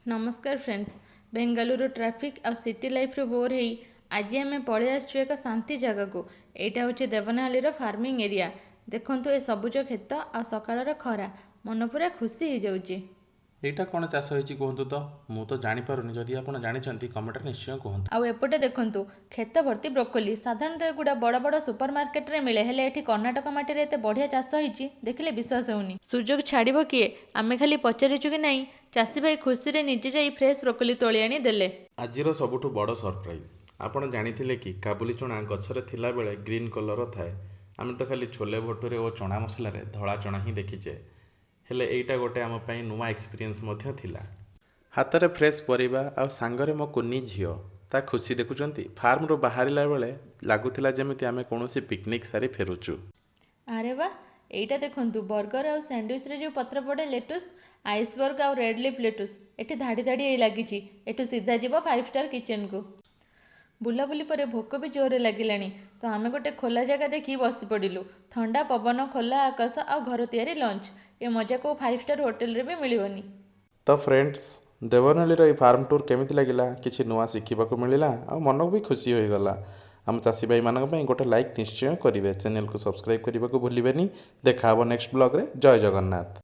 नमस्कार friends. Bengaluru traffic आ city life रो bore हेई आज आम पलि आसु एक शांति जगह को। यहाँ हूँ देवनाली फार्मिंग एरिया। देखंतु ए सबुज खेत आ सकाळर खरा मन पूरा खुशी हो जाउची। এইটা କ'ଣ ଚାଷ ହେଇଛି କୁହନ୍ତୁ ତ? ମୁଁ ତ ଜାଣିପାରୁନି। ଯଦି ଆପଣ ଜାଣିଛନ୍ତି କମେଣ୍ଟରେ ନିଶ୍ଚୟ କୁହନ୍ତୁ। आउ एपटे देखंतु खेत भर्ती ब्रोकोली। साधारणतः एगुड़ा बड़ बड़ सुपर मार्केट रे मिले, हेले एठी कर्णाटक माटी रे एते बढ़िया चाष होईची देखिले विश्वास होउनी। सुजोग छाड़िबो किए? आमे खाली पचारिचु कि नाही, चाषी भाई खुशी रे निजे जाई फ्रेश ब्रोकोली तोଳି आनी देले। ଆଜିର ସବୁଠୁ ବଡ଼ ସରପ୍ରାଇଜ୍ ଆପଣ ଜାଣିଥିଲେ କି କାବୁଲି ଚଣା ଗଛରେ ଥିଲାବେଳେ ଗ୍ରୀନ୍ କଲର୍ ଥାଏ। ଆମେ ତ ଖାଲି ଛୋଲେ ଭଟୁରେ ଓ ଚଣା ମସଲାରେ ଧଳା ଚଣା ହିଁ ଦେଖିଛେ, ହେଲେ ଏଇଟା ଗୋଟେ ଆମ ପାଇଁ ନୂଆ ଏକ୍ସପିରିଏନ୍ସ ମଧ୍ୟ ଥିଲା। ହାତରେ ଫ୍ରେଶ୍ ପରିବା ଆଉ ସାଙ୍ଗରେ ମୋ କୁନି ଝିଅ, ତା ଖୁସି ଦେଖୁଛନ୍ତି। ଫାର୍ମରୁ ବାହାରିଲା ବେଳେ ଲାଗୁଥିଲା ଯେମିତି ଆମେ କୌଣସି ପିକନିକ୍ ସାରି ଫେରୁଛୁ। अरे वाह, एटा देखंतु बर्गर और सैंडविच रे जो पत्र पड़े लेटुस, आइसबर्ग और रेड लिफ लेटुस एठी धाड़ी धाड़ी ए लागिची। एठु सीधा जीव 5 स्टार किचन को। बुलाबुली पर भोक भी जोरे लगिलानी, तो आमे गोटे खोला जगह देखी बसी पड़िलु। ठंडा पवन, खोला आकाश आ घर तैयारी लंच, ए मजा को 5 स्टार होटल रे भी मिलिबनी। तो फ्रेंड्स, देवनालीर ये फार्म टूर केमिति लगिला? किछि नुआ शिखिबाकु मिलिला आ मन भी खुशी होईगला। आम चाषी भाई मानक पई गोटे लाइक निश्चय करिवे। चैनल को सब्सक्राइब करने को भूलिबेनी। देखा हबो नेक्स्ट ब्लॉग रे। जय जगन्नाथ।